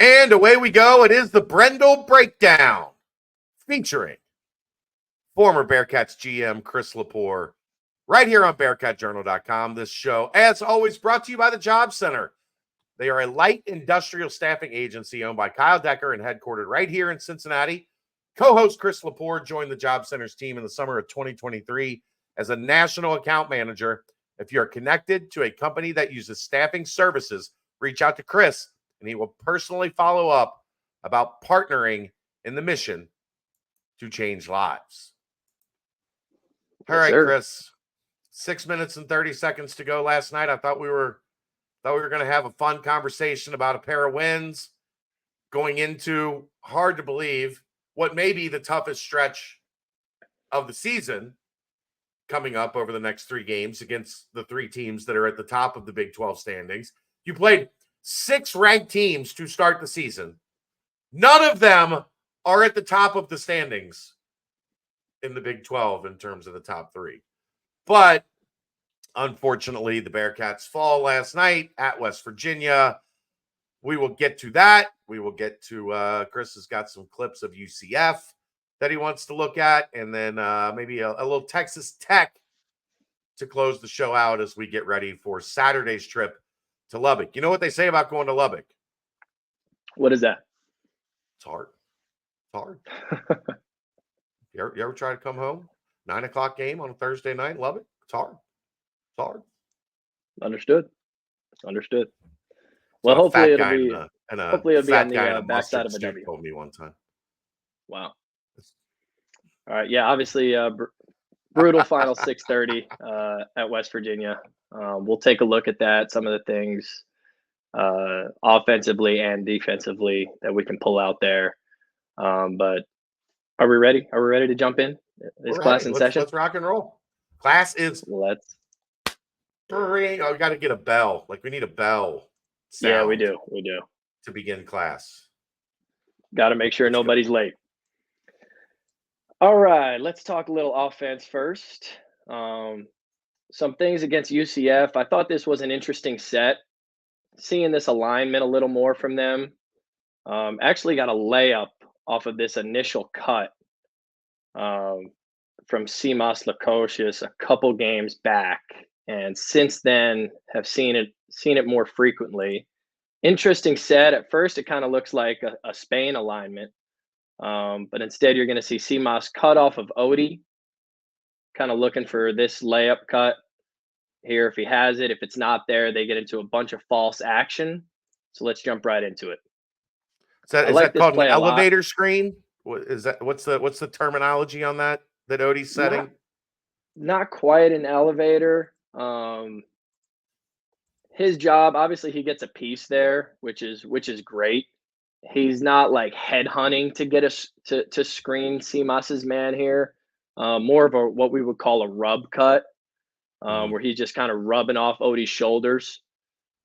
And away we go. It is the Brendel Breakdown featuring former Bearcats GM Chris LePore right here on BearcatJournal.com. This show, as always, brought to you by the Job Center. They are a light industrial staffing agency owned by Kyle Decker and headquartered right here in Cincinnati. Co-host Chris LePore joined the Job Center's team in the summer of 2023 as a national account manager. If you're connected to a company that uses staffing services, reach out to Chris, and he will personally follow up about partnering in the mission to change lives. All right, sir. Chris, 6 minutes and 30 seconds to go last night. I thought we were going to have a fun conversation about a pair of wins going into, hard to believe, what may be the toughest stretch of the season coming up over the next 3 games against the 3 teams that are at the top of the Big 12 standings. You played 6 ranked teams to start the season. None of them are at the top of the standings in the Big 12 in terms of the top 3. But unfortunately, the Bearcats fall last night at West Virginia. We will get to that. We will get to Chris has got some clips of UCF that he wants to look at, and then maybe a little Texas Tech to close the show out as we get ready for Saturday's trip to Lubbock. You know what they say about going to Lubbock? What is that? It's hard. It's hard. you ever try to come home? 9 o'clock game on a Thursday night in Lubbock? It's hard. It's hard. Understood. Well, hopefully it'll be on the backside of a W. Told me one time. Wow. All right. Yeah. Obviously, brutal final 6:30 at West Virginia. We'll take a look at that. Some of the things offensively and defensively that we can pull out there. But are we ready? Are we ready to jump in? Is class in session? Let's rock and roll. Class is. Let's. Oh, we got to get a bell. Like, we need a bell. Yeah, we do. To begin class. Got to make sure nobody's late. All right, let's talk a little offense first. Some things against UCF. I thought this was an interesting set. Seeing this alignment a little more from them. Actually got a layup off of this initial cut from Simas Lukosius a couple games back. And since then have seen it more frequently. Interesting set. At first, it kind of looks like a Spain alignment. But instead, you're going to see Simas cut off of Odie, kind of looking for this layup cut here if he has it. If it's not there, they get into a bunch of false action. So let's jump right into it. Is that called an elevator screen? What's the terminology on that Odie's setting? Not quite an elevator. His job, obviously, he gets a piece there, which is great. He's not like head hunting to get us to screen Simas's man here. More of what we would call a rub cut, where he's just kind of rubbing off Odie's shoulders.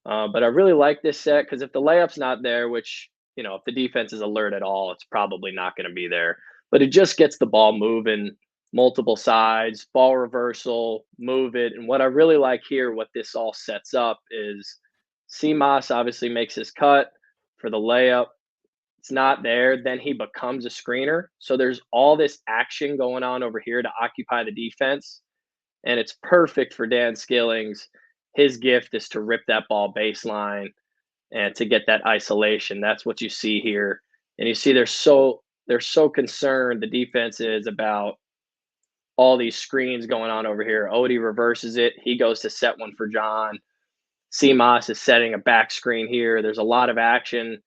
But I really like this set because if the layup's not there, which, if the defense is alert at all, it's probably not going to be there. But it just gets the ball moving multiple sides, ball reversal, move it. And what I really like here, what this all sets up is Simas obviously makes his cut for the layup. It's not there. Then he becomes a screener. So there's all this action going on over here to occupy the defense. And it's perfect for Dan Skillings. His gift is to rip that ball baseline and to get that isolation. That's what you see here. And you see they're so concerned, the defense is, about all these screens going on over here. Odie reverses it. He goes to set one for John. Simas is setting a back screen here. There's a lot of action.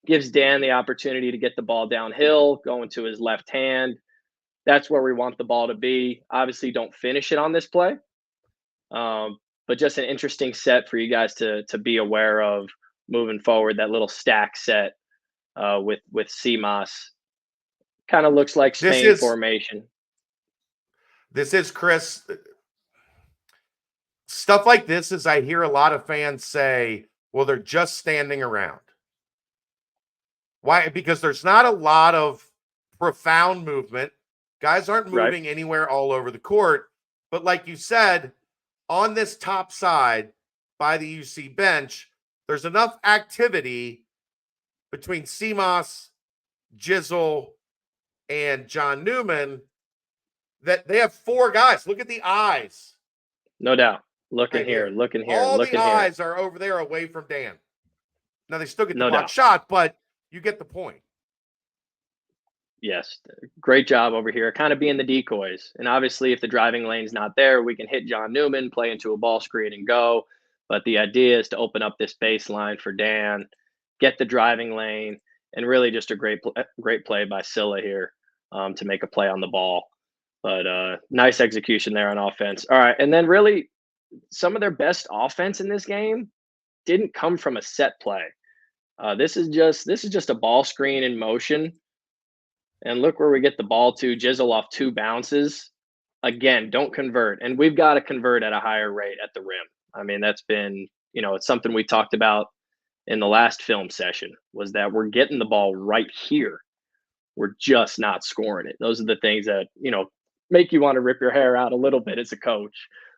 Gives Dan the opportunity to get the ball downhill, going to his left hand. That's where we want the ball to be. Obviously, don't finish it on this play. But just an interesting set for you guys to be aware of moving forward. That little stack set with Simas. Kind of looks like Spain formation. This is, Chris, stuff like this is, I hear a lot of fans say, well, they're just standing around. Why? Because there's not a lot of profound movement. Guys aren't moving anywhere all over the court. But like you said, on this top side by the UC bench, there's enough activity between Seamoss, Jizzle, and John Newman that they have 4 guys. Look at the eyes. No doubt. Looking Right here, here. looking here, All looking the here. eyes are over there away from Dan. Now they still get the No block doubt. shot, but you get the point. Yes, great job over here, kind of being the decoys. And obviously, if the driving lane's not there, we can hit John Newman, play into a ball screen, and go. But the idea is to open up this baseline for Dan, get the driving lane, and really just a great play by Scylla here to make a play on the ball. But nice execution there on offense. All right, and then really some of their best offense in this game didn't come from a set play. This is just a ball screen in motion. And look where we get the ball to. Jizzle off 2 bounces. Again, don't convert. And we've got to convert at a higher rate at the rim. I mean, that's been, it's something we talked about in the last film session, was that we're getting the ball right here. We're just not scoring it. Those are the things that, make you want to rip your hair out a little bit as a coach.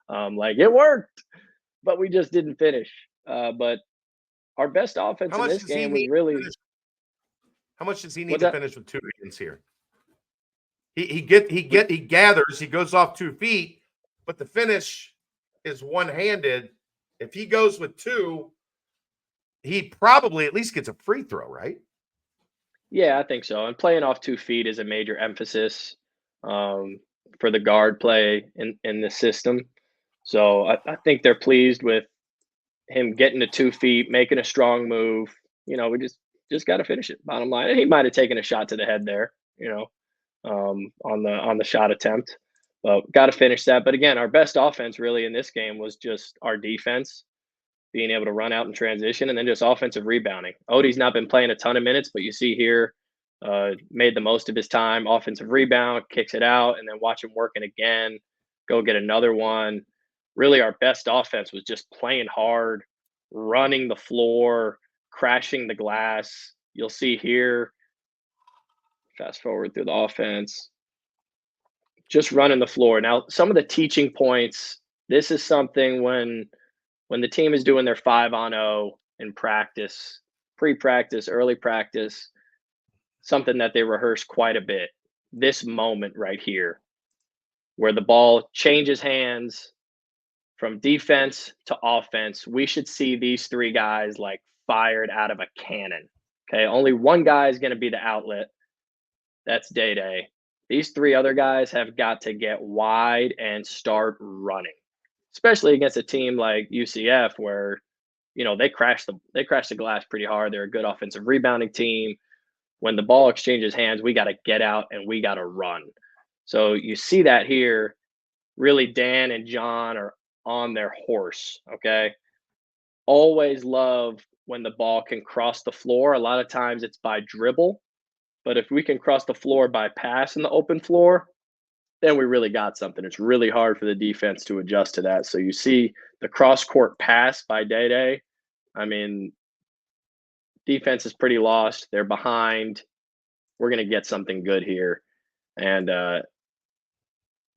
Like, it worked, but we just didn't finish. But our best offense How in much this does he game was need to really. finish? How much does he need What's to that? finish with 2 hands here? He gathers, he goes off 2 feet, but the finish is one-handed. If he goes with 2, he probably at least gets a free throw, right? Yeah, I think so. And playing off 2 feet is a major emphasis for the guard play in the system. So I think they're pleased with him getting to 2 feet, making a strong move. We just got to finish it. Bottom line, and he might have taken a shot to the head there, on the shot attempt. But got to finish that. But again, our best offense really in this game was just our defense being able to run out in transition, and then just offensive rebounding. Odie's not been playing a ton of minutes, but you see here, made the most of his time. Offensive rebound, kicks it out, and then watch him working again, go get another one. Really, our best offense was just playing hard, running the floor, crashing the glass. You'll see here, fast forward through the offense, just running the floor. Now, some of the teaching points, this is something when the team is doing their 5-on-0 in practice, pre-practice, early practice, something that they rehearse quite a bit. This moment right here, where the ball changes hands from defense to offense, we should see these 3 guys like fired out of a cannon. Okay, only one guy is going to be the outlet. That's Day. These 3 other guys have got to get wide and start running, especially against a team like UCF where, they crash the glass pretty hard. They're a good offensive rebounding team. When the ball exchanges hands, we got to get out and we got to run. So you see that here. Really, Dan and John are on their horse. Okay. Always love when the ball can cross the floor. A lot of times it's by dribble, but if we can cross the floor by pass in the open floor, then we really got something. It's really hard for the defense to adjust to that. So you see the cross-court pass by Day. I mean, defense is pretty lost. They're behind. We're going to get something good here. And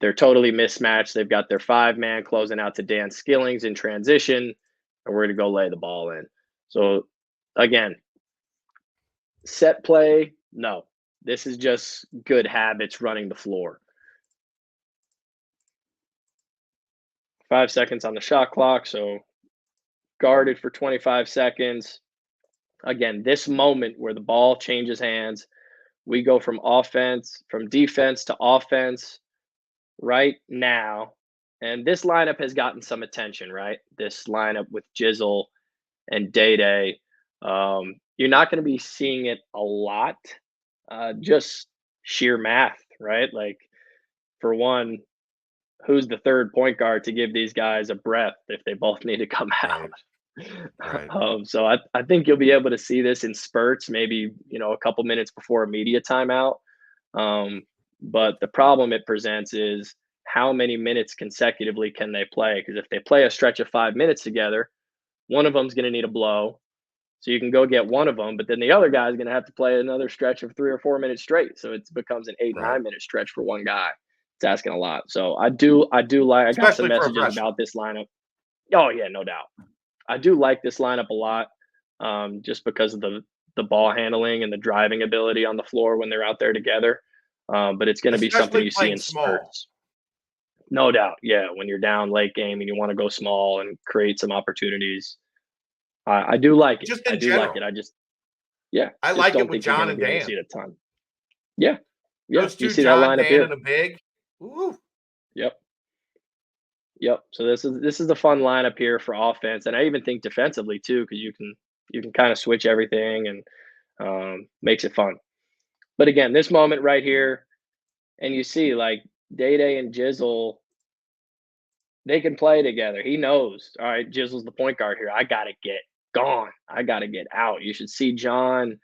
they're totally mismatched. They've got their 5-man closing out to Dan Skillings in transition, and we're going to go lay the ball in. So, again, set play, no. This is just good habits running the floor. 5 seconds on the shot clock, so guarded for 25 seconds. Again, this moment where the ball changes hands, we go from defense to offense right now. And this lineup has gotten some attention, right? This lineup with Jizzle and Day. You're not going to be seeing it a lot, just sheer math, right? Like, for one, who's the third point guard to give these guys a breath if they both need to come out? Right. So I think you'll be able to see this in spurts, maybe, a couple minutes before a media timeout. But the problem it presents is how many minutes consecutively can they play? Because if they play a stretch of 5 minutes together, one of them's going to need a blow. So you can go get one of them, but then the other guy is going to have to play another stretch of 3 or 4 minutes straight. So it becomes an 8-9 minute stretch for one guy. It's asking a lot. So I got some messages about this lineup. Oh yeah, no doubt. I do like this lineup a lot, just because of the ball handling and the driving ability on the floor when they're out there together. But it's going to be something Especially you see playing in small. spurts. No doubt. Yeah. When you're down late game and you want to go small and create some opportunities. I do like it. Just I in do like general. it. Yeah, I just like it don't with think you're John going to and be able to see Dan. it a ton. Yeah. Yeah. Those You two, see that John, lineup Dan, and here? a big. Ooh. Yep. Yep. So this is the fun lineup here for offense, and I even think defensively too, because you can kind of switch everything and makes it fun. But again, this moment right here, and you see like Day Day and Jizzle, they can play together. He knows, all right, Jizzle's the point guard here. I gotta get gone. I gotta get out. You should see John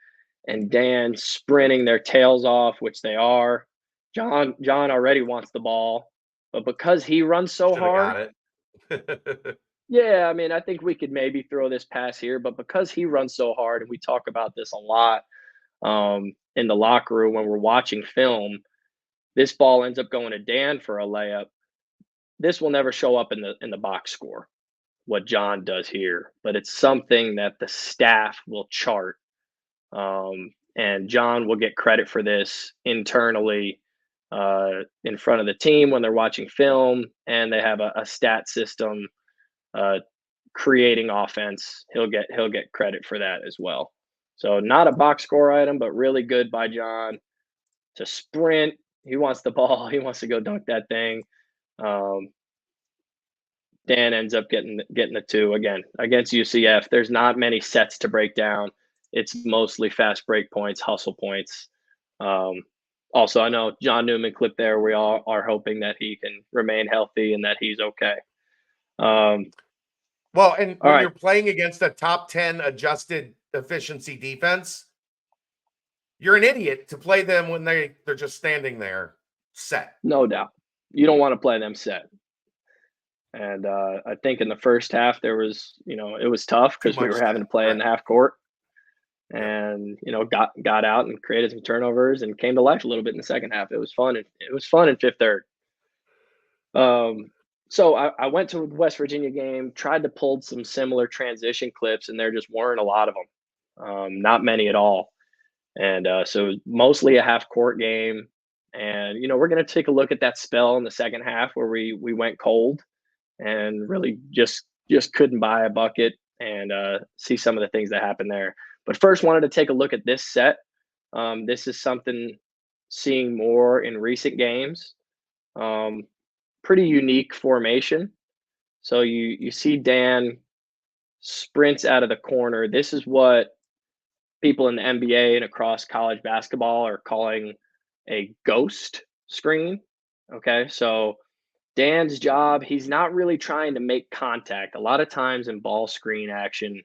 and Dan sprinting their tails off, which they are. John already wants the ball, but because he runs so Should have hard, got it. yeah, I mean, I think we could maybe throw this pass here, but because he runs so hard, and we talk about this a lot in the locker room when we're watching film, this ball ends up going to Dan for a layup. This will never show up in the box score, what John does here, but it's something that the staff will chart, and John will get credit for this internally in front of the team when they're watching film, and they have a stat system uh, creating offense. He'll get credit for that as well. So not a box score item, but really good by John to sprint. He wants the ball. He wants to go dunk that thing. Um, Dan ends up getting the two again against UCF. There's not many sets to break down. It's mostly fast break points, hustle points. Um, Also, I know John Newman clip there. We all are hoping that he can remain healthy and that he's okay. Well, and All when right, you're playing against a top 10 adjusted efficiency defense, you're an idiot to play them when they're just standing there set. no doubt. You don't want to play them set. And I think in the first half there was, it was tough Too because we much were having set. to play in Right. the half court, Yep. and got out and created some turnovers and came to life a little bit in the second half. It was fun. It was fun in fifth third. So I went to the West Virginia game, tried to pull some similar transition clips, and there just weren't a lot of them, not many at all. And so it was mostly a half court game. And we're going to take a look at that spell in the second half where we went cold and really just couldn't buy a bucket, and see some of the things that happened there. But first, wanted to take a look at this set. This is something seeing more in recent games. Um, Pretty unique formation. So you see Dan sprints out of the corner. This is what people in the NBA and across college basketball are calling a ghost screen. Okay, so Dan's job, he's not really trying to make contact. A lot of times in ball screen action,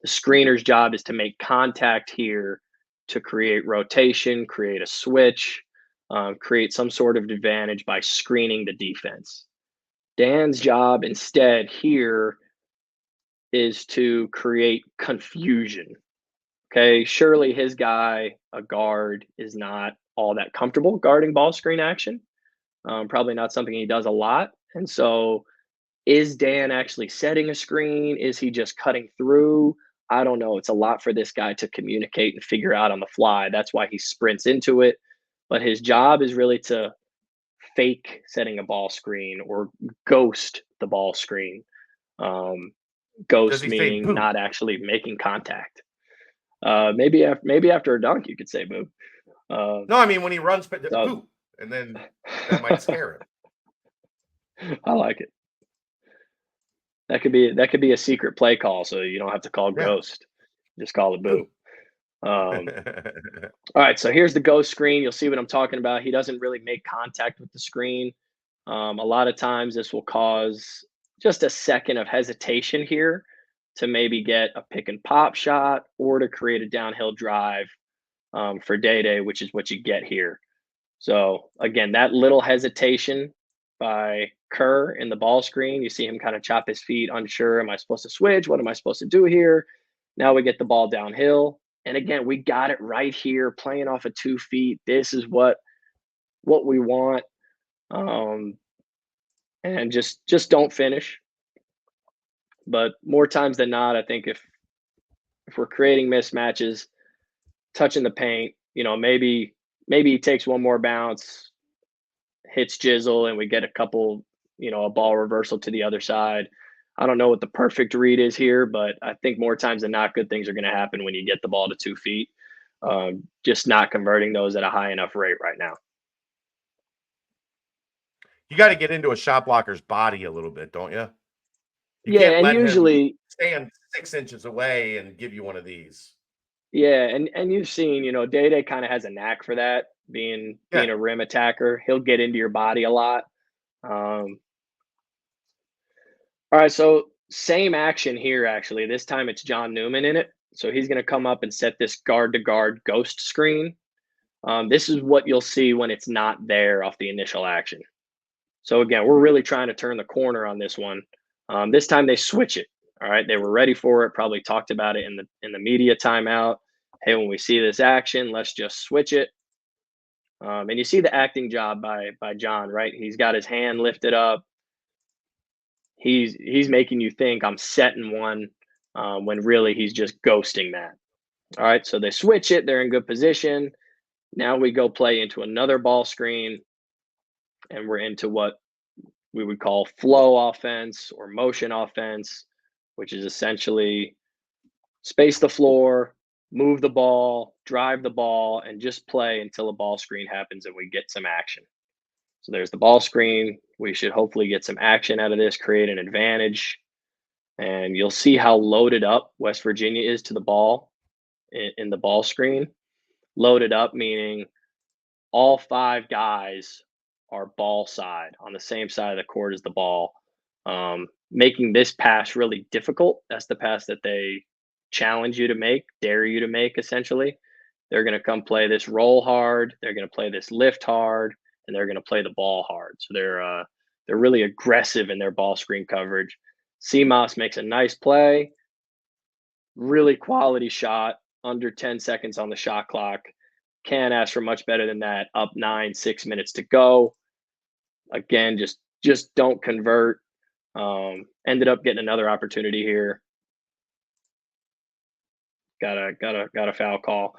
the screener's job is to make contact here to create rotation, create a switch, create some sort of advantage by screening the defense. Dan's job instead here is to create confusion. Okay, surely his guy, a guard, is not all that comfortable guarding ball screen action. Probably not something he does a lot. And so, is Dan actually setting a screen? Is he just cutting through? I don't know. It's a lot for this guy to communicate and figure out on the fly. That's why he sprints into it. But his job is really to fake setting a ball screen or ghost the ball screen. Um, Does Ghost he say meaning boo? not actually making contact. Maybe after a dunk, you could say boo. Uh, No, I mean when he runs so boo, and then that might scare him. I like it. That could be a secret play call, so you don't have to call Yeah. ghost. Just call it boo. Boo. Um, all right, so here's the ghost screen. You'll see what I'm talking about. He doesn't really make contact with the screen. A lot of times, this will cause just a second of hesitation here to maybe get a pick and pop shot or to create a downhill drive for Day Day, which is what you get here. So again, that little hesitation by Kerr in the ball screen, you see him kind of chop his feet, unsure. Am I supposed to switch? What am I supposed to do here? Now we get the ball downhill. And again, we got it right here, playing off of 2 feet. This is what we want. Um, and just don't finish. But more times than not, I think if we're creating mismatches, touching the paint. Maybe he takes one more bounce, hits Jizzle, and we get a couple, a ball reversal to the other side. I don't know what the perfect read is here, but I think more times than not, good things are going to happen when you get the ball to 2 feet. Just not converting those at a high enough rate right now. You got to get into a shot blocker's body a little bit, don't you? You Yeah, can't and let him usually stand 6 inches away and give you one of these. Yeah, and you've seen, Day kind of has a knack for that, being Yeah. a rim attacker. He'll get into your body a lot. All right, so same action here, actually. This time it's John Newman in it. So he's going to come up and set this guard-to-guard ghost screen. This is what you'll see when it's not there off the initial action. So again, we're really trying to turn the corner on this one. This time they switch it. All right, they were ready for it. Probably talked about it in the media timeout. Hey, when we see this action, let's just switch it. And you see the acting job by John, right? He's got his hand lifted up. He's making you think I'm setting one when really he's just ghosting that. All right, so they switch it. They're in good position. Now we go play into another ball screen, and we're into what we would call flow offense or motion offense, which is essentially space the floor, move the ball, drive the ball, and just play until a ball screen happens and we get some action. So there's the ball screen. We should hopefully get some action out of this, create an advantage. And you'll see how loaded up West Virginia is to the ball in the ball screen. Loaded up meaning all 5 guys are ball side on the same side of the court as the ball, making this pass really difficult. That's the pass that they challenge you to make, dare you to make, essentially. They're going to come play this roll hard. They're going to play this lift hard, and they're going to play the ball hard. So they're really aggressive in their ball screen coverage. CMOS makes a nice play, really quality shot, under 10 seconds on the shot clock. Can't ask for much better than that. Up 9, 6 minutes to go. Again, just don't convert. Ended up getting another opportunity here. Got a foul call.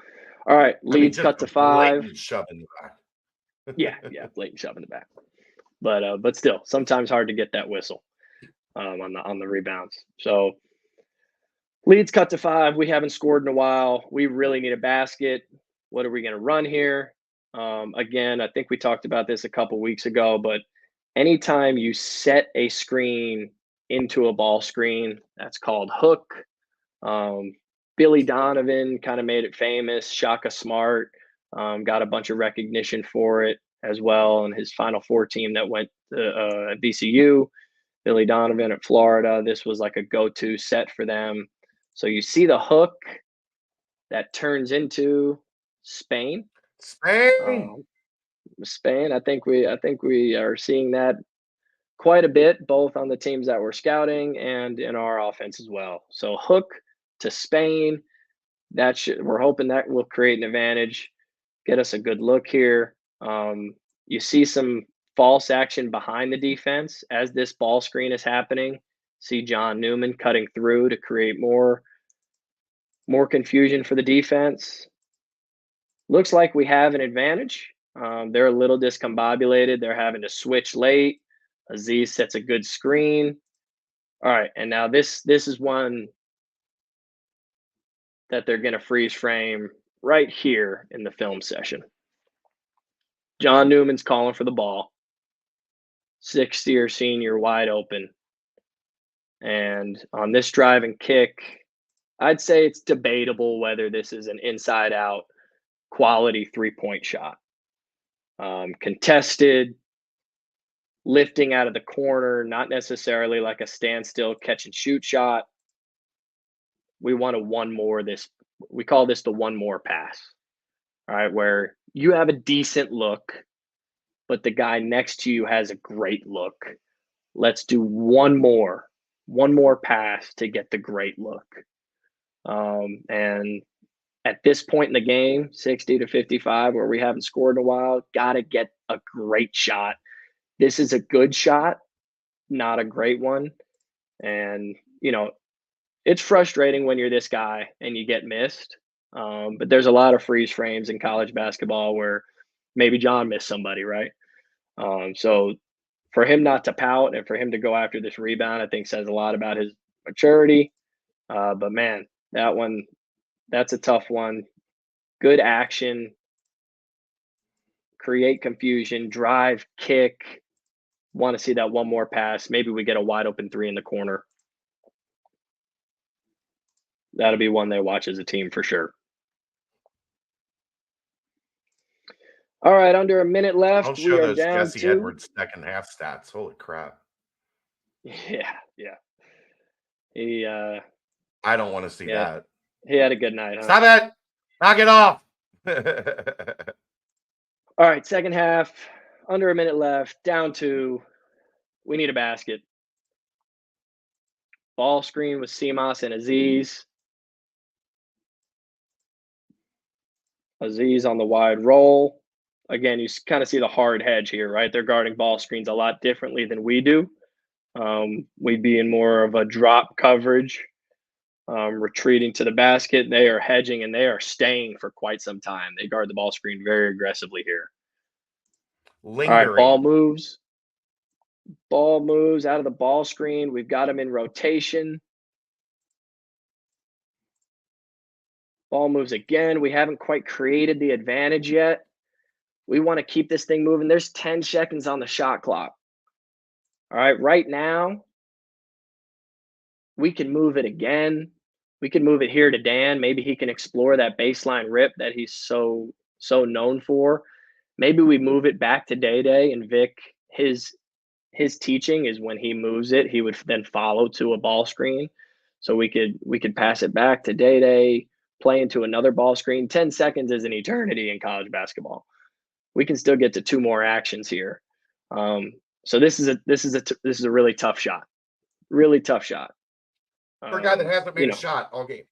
All right, leads cut to 5. Blatant shove in the back. yeah, blatant shove in the back. But still, sometimes hard to get that whistle on the rebounds. So leads cut to 5. We haven't scored in a while. We really need a basket. What are we going to run here? Again, I think we talked about this a couple weeks ago, but anytime you set a screen into a ball screen, that's called hook. Billy Donovan kind of made it famous. Shaka Smart got a bunch of recognition for it as well. And his Final Four team that went to VCU, Billy Donovan at Florida, this was like a go-to set for them. So you see the hook that turns into Spain. Spain. I think we are seeing that quite a bit, both on the teams that we're scouting and in our offense as well. So hook to Spain. We're hoping that will create an advantage, get us a good look here. You see some false action behind the defense as this ball screen is happening. See John Newman cutting through to create more confusion for the defense. Looks like we have an advantage. They're a little discombobulated. They're having to switch late. Aziz sets a good screen. All right, and now this is one that they're going to freeze frame right here in the film session. John Newman's calling for the ball. 6-year senior wide open. And on this drive and kick, I'd say it's debatable whether this is an inside-out quality three-point shot. Contested, lifting out of the corner, not necessarily like a standstill catch and shoot shot. We want to one more this. We call this the one more pass. All right, where you have a decent look, but the guy next to you has a great look. Let's do one more pass to get the great look. And at this point in the game, 60-55, where we haven't scored in a while, got to get a great shot. This is a good shot, not a great one. And, it's frustrating when you're this guy and you get missed. But there's a lot of freeze frames in college basketball where maybe John missed somebody, right? So for him not to pout and for him to go after this rebound, I think says a lot about his maturity. But man, that's a tough one. Good action, create confusion, drive, kick. Want to see that one more pass. Maybe we get a wide open three in the corner. That'll be one they watch as a team for sure. All right, under a minute left. Don't We show are those down Jesse 2. Edwards second half stats. Holy crap. Yeah, yeah. He I don't want to see yeah, that. he had a good night, huh? Stop it. Knock it off. All right, second half, under a minute left, down 2. We need a basket. Ball screen with Seamas and Aziz. Aziz on the wide roll. Again, you kind of see the hard hedge here, right? They're guarding ball screens a lot differently than we do. We'd be in more of a drop coverage, retreating to the basket. They are hedging and they are staying for quite some time. They guard the ball screen very aggressively here. Lingering. All right, ball moves. Ball moves out of the ball screen. We've got them in rotation. Ball moves again. We haven't quite created the advantage yet. We want to keep this thing moving. There's 10 seconds on the shot clock. All right, right now, we can move it again. We can move it here to Dan. Maybe he can explore that baseline rip that he's so known for. Maybe we move it back to Day and Vic. His teaching is when he moves it, he would then follow to a ball screen. So we could pass it back to Day, play into another ball screen. 10 seconds is an eternity in college basketball. We can still get to 2 more actions here. So this is a really tough shot. Really tough shot. For a guy that hasn't made a shot all game.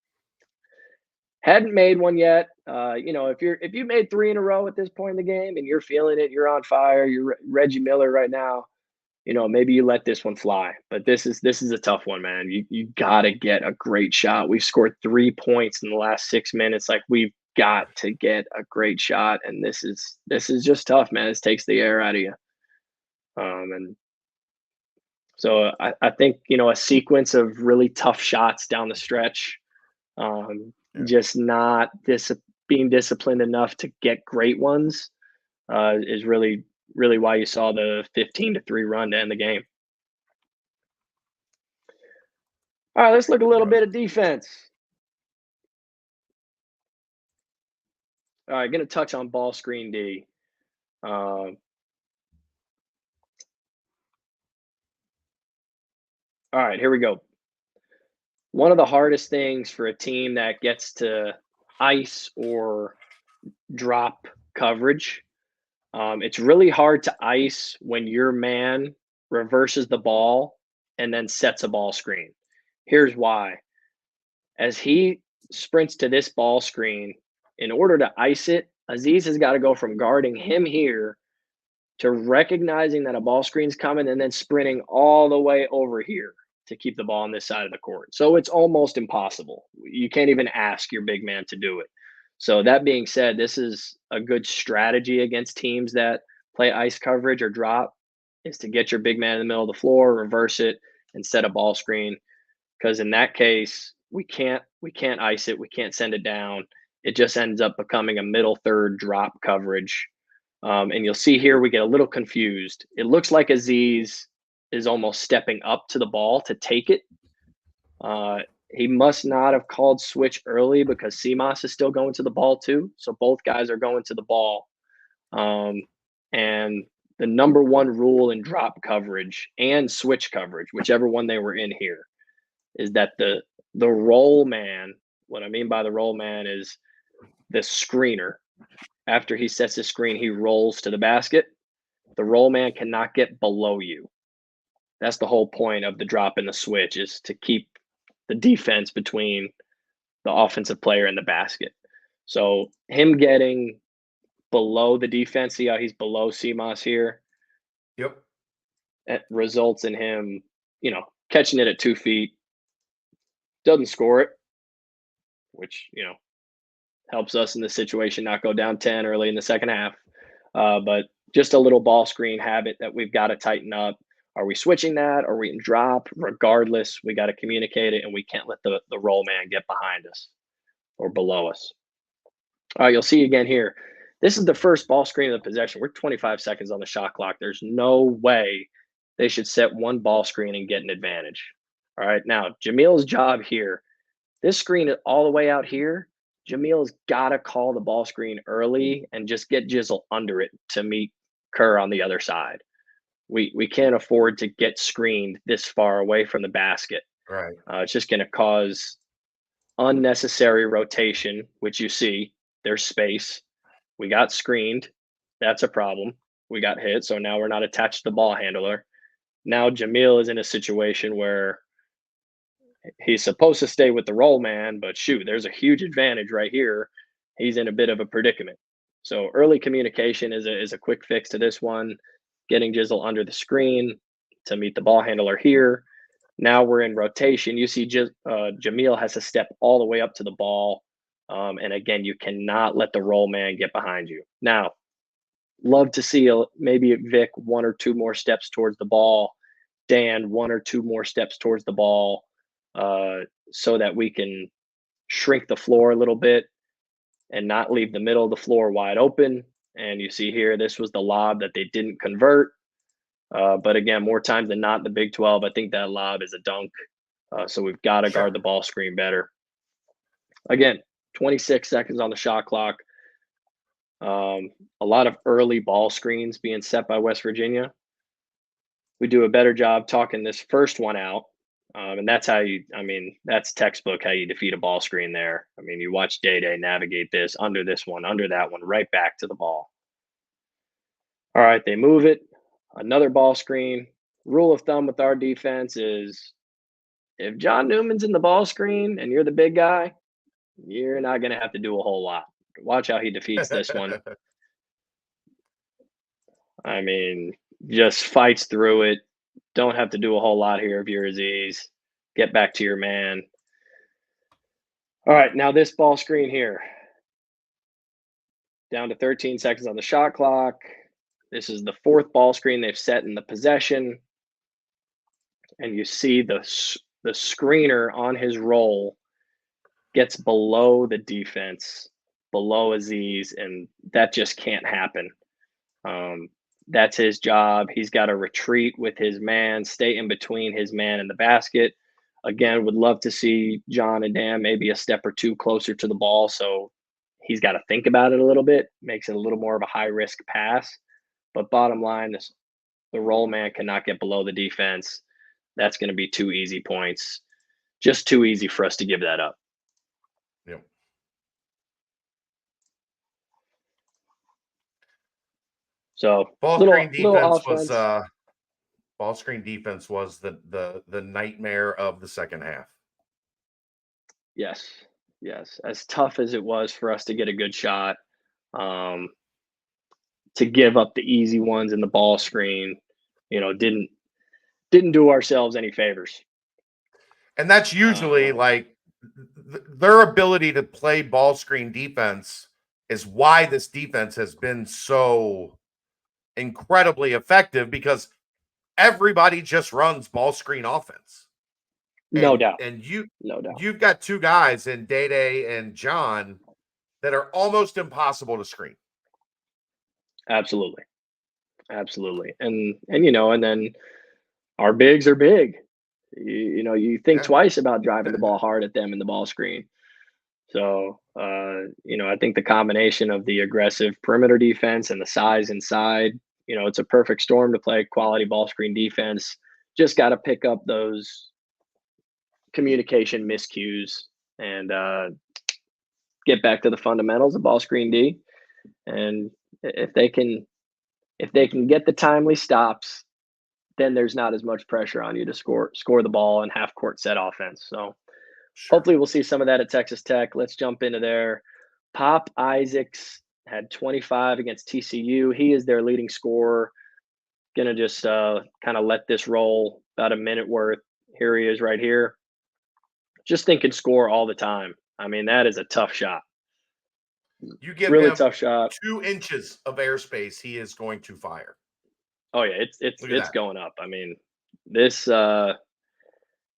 Hadn't made one yet. If you made 3 in a row at this point in the game and you're feeling it, you're on fire, you're Reggie Miller right now, maybe you let this one fly. But this is a tough one, man. You gotta get a great shot. We've scored 3 points in the last 6 minutes. Like, we've got to get a great shot, and this is just tough, man. This takes the air out of you. And so I think a sequence of really tough shots down the stretch. Just not being disciplined enough to get great ones is really why you saw the 15-3 run to end the game. All right, let's look a little bit of defense. All right, going to touch on ball screen D. All right, here we go. One of the hardest things for a team that gets to ice or drop coverage, it's really hard to ice when your man reverses the ball and then sets a ball screen. Here's why. As he sprints to this ball screen, in order to ice it, Aziz has got to go from guarding him here to recognizing that a ball screen's coming and then sprinting all the way over here to keep the ball on this side of the court. So it's almost impossible. You can't even ask your big man to do it. So that being said, this is a good strategy against teams that play ice coverage or drop, is to get your big man in the middle of the floor, reverse it, and set a ball screen. Because in that case, we can't ice it. We can't send it down. It just ends up becoming a middle third drop coverage. And you'll see here we get a little confused. It looks like Aziz is almost stepping up to the ball to take it. He must not have called switch early because Seamas is still going to the ball too. So both guys are going to the ball. And the number one rule in drop coverage and switch coverage, whichever one they were in here, is that the roll man, what I mean by the roll man is the screener. After he sets his screen, he rolls to the basket. The roll man cannot get below you. That's the whole point of the drop and the switch, is to keep the defense between the offensive player and the basket. So him getting below the defense, see how he's below Seamas here? Yep. It results in him, catching it at 2 feet. Doesn't score it, which, helps us in this situation not go down 10 early in the second half. But just a little ball screen habit that we've got to tighten up. Are we switching that? Are we in drop? Regardless, we got to communicate it, and we can't let the roll man get behind us or below us. All right, you'll see again here. This is the first ball screen of the possession. We're 25 seconds on the shot clock. There's no way they should set one ball screen and get an advantage. All right, now Jamil's job here. This screen all the way out here, Jamil's got to call the ball screen early and just get Jizzle under it to meet Kerr on the other side. We can't afford to get screened this far away from the basket. Right. It's just going to cause unnecessary rotation, which you see. There's space. We got screened. That's a problem. We got hit. So now we're not attached to the ball handler. Now Jamil is in a situation where he's supposed to stay with the roll man, but shoot, there's a huge advantage right here. He's in a bit of a predicament. So early communication is a quick fix to this one. Getting Jizzle under the screen to meet the ball handler here. Now we're in rotation. You see Jamil has to step all the way up to the ball. And again, you cannot let the roll man get behind you. Now, love to see maybe Vic 1 or 2 more steps towards the ball. Dan 1 or 2 more steps towards the ball so that we can shrink the floor a little bit and not leave the middle of the floor wide open. And you see here, this was the lob that they didn't convert. But again, more times than not in the Big 12, I think that lob is a dunk. So we've got to guard the ball screen better. Again, 26 seconds on the shot clock. A lot of early ball screens being set by West Virginia. We do a better job talking this first one out. And that's that's textbook how you defeat a ball screen there. I mean, you watch Day navigate this, under that one, right back to the ball. All right, they move it. Another ball screen. Rule of thumb with our defense is if John Newman's in the ball screen and you're the big guy, you're not going to have to do a whole lot. Watch how he defeats this one. I mean, just fights through it. Don't have to do a whole lot here if you're Aziz. Get back to your man. All right, now this ball screen here. Down to 13 seconds on the shot clock. This is the 4th ball screen they've set in the possession. And you see the screener on his roll gets below the defense, below Aziz, and that just can't happen. That's his job. He's got to retreat with his man, stay in between his man and the basket. Again, would love to see John and Dan maybe a step or 2 closer to the ball. So he's got to think about it a little bit, makes it a little more of a high risk pass. But bottom line is the roll man cannot get below the defense. That's going to be 2 easy points. Just too easy for us to give that up. Yep. So ball screen defense was the nightmare of the second half. Yes. As tough as it was for us to get a good shot, to give up the easy ones in the ball screen, didn't do ourselves any favors. And that's usually like their ability to play ball screen defense is why this defense has been so incredibly effective, because everybody just runs ball screen offense. No doubt. And you've got 2 guys in Day and John that are almost impossible to screen. Absolutely. And then our bigs are big. You think twice about driving the ball hard at them in the ball screen. So, I think the combination of the aggressive perimeter defense and the size inside, it's a perfect storm to play quality ball screen defense. Just got to pick up those communication miscues and get back to the fundamentals of ball screen D. And if they can get the timely stops, then there's not as much pressure on you to score the ball in half court set offense. So hopefully we'll see some of that at Texas Tech. Let's jump into there. Pop Isaacs had 25 against TCU. He is their leading scorer. Gonna just kind of let this roll about a minute worth. Here he is right here. Just thinking score all the time. I mean, that is a tough shot. You give really him tough shot. 2 inches of airspace, he is going to fire. Oh yeah, Look at it's that. going up. I mean, this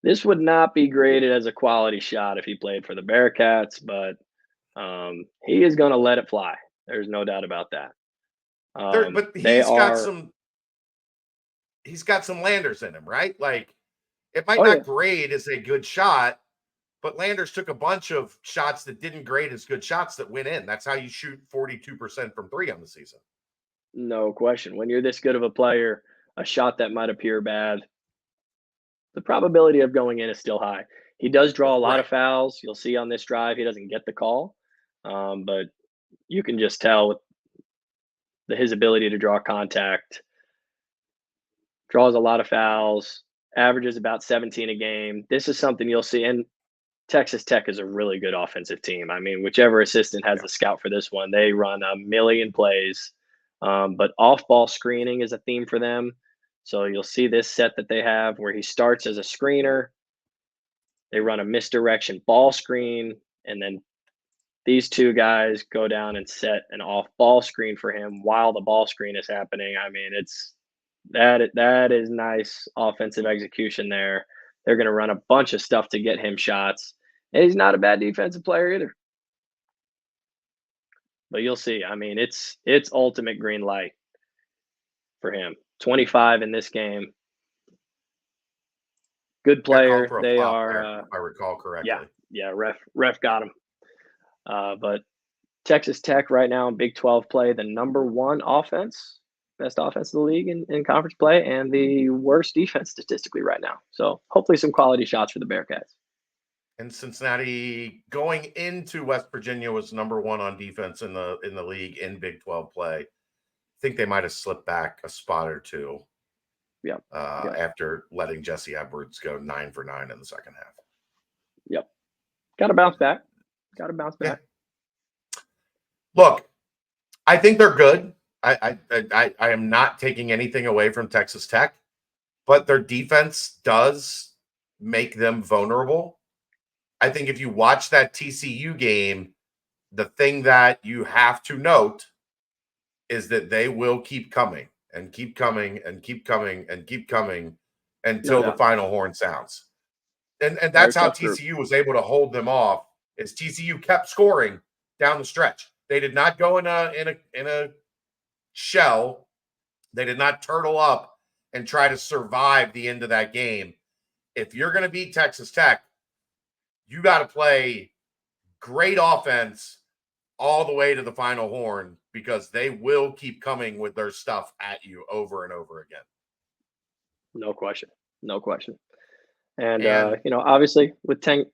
this would not be graded as a quality shot if he played for the Bearcats, but he is going to let it fly. There's no doubt about that. But They are. he's got some landers in him, right? Like, it might Oh yeah, not grade as a good shot, but Landers took a bunch of shots that didn't grade as good shots that went in. That's how you shoot 42% from 3 on the season. no question. When you're this good of a player, a shot that might appear bad, the probability of going in is still high. He does draw a lot Right. of fouls. You'll see on this drive he doesn't get the call, but you can just tell with his ability to draw contact, draws a lot of fouls, averages about 17 a game. This is something you'll see. And Texas Tech is a really good offensive team. I mean, whichever assistant has Yeah. the scout for this one, they run a million plays. But off ball screening is a theme for them. So you'll see this set that they have where he starts as a screener. They run a misdirection ball screen, and then these two guys go down and set an off ball screen for him while the ball screen is happening. I mean, it's that is nice offensive execution there. They're going to run a bunch of stuff to get him shots. And he's not a bad defensive player either. But you'll see. I mean, it's ultimate green light for him. 25 in this game. Good Got called player. for a They flop there, are if I recall yeah, correctly. yeah, ref got him. But Texas Tech right now in Big 12 play, the number one offense, best offense in the league in conference play, and the worst defense statistically right now. So hopefully some quality shots for the Bearcats. And Cincinnati going into West Virginia was number 1 on defense in the league in Big 12 play. I think they might have slipped back a spot or 2. Yep. Yep. After letting Jesse Edwards go 9 for 9 in the second half. Yep. Got to bounce back. Got to bounce back. Yeah. Look, I think they're good. I am not taking anything away from Texas Tech, but their defense does make them vulnerable. I think if you watch that TCU game, the thing that you have to note is that they will keep coming and keep coming and keep coming and keep coming until No the doubt. final horn sounds. And Very that's how tough group. TCU was able to hold them off. Is TCU kept scoring down the stretch. They did not go in a shell. They did not turtle up and try to survive the end of that game. If you're going to beat Texas Tech, you got to play great offense all the way to the final horn, because they will keep coming with their stuff at you over and over again. No question. No question. And, And obviously with 10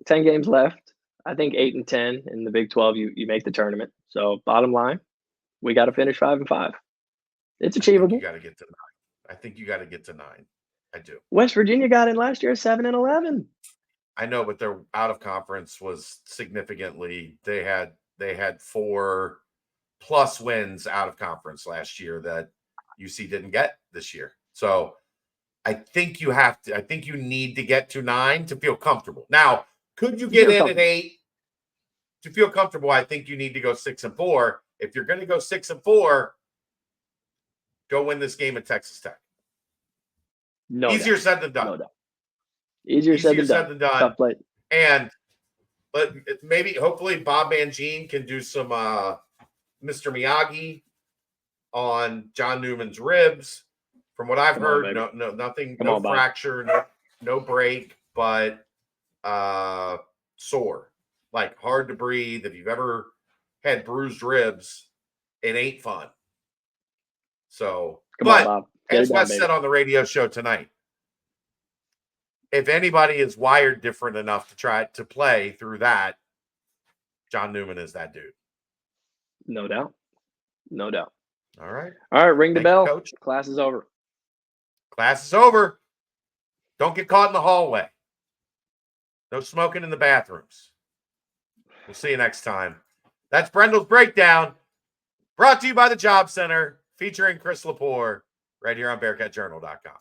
games left, I think 8 and 10 in the Big 12, you make the tournament. So bottom line, we got to finish 5-5. It's I think you achievable. got to get to 9. I think you got to get to 9. I do. West Virginia got in last year 7 and 11. I know, but their out of conference was significantly. They had 4+ wins out of conference last year that UC didn't get this year. So I think you have to. I think you need to get to 9 to feel comfortable. Now, could you get in at 8 to feel comfortable? I think you need to go 6-4. If you're going to go 6-4, go win this game at Texas Tech. No Easier doubt. said than done. No doubt. Easier said than done. Tough play. And but maybe, hopefully, Bob Mangine can do some Mr. Miyagi on John Newman's ribs. From what I've heard, nothing, no fracture, no break, but sore, like hard to breathe. If you've ever had bruised ribs, it ain't fun. So, Come on, Bob. As Wes said on the radio show tonight, if anybody is wired different enough to try to play through that, John Newman is that dude. No doubt. No doubt. All right. Ring the bell. Coach. Class is over. Class is over. Don't get caught in the hallway. No smoking in the bathrooms. We'll see you next time. That's Brendel's Breakdown, brought to you by the Job Center, featuring Chris LePore, right here on BearcatJournal.com.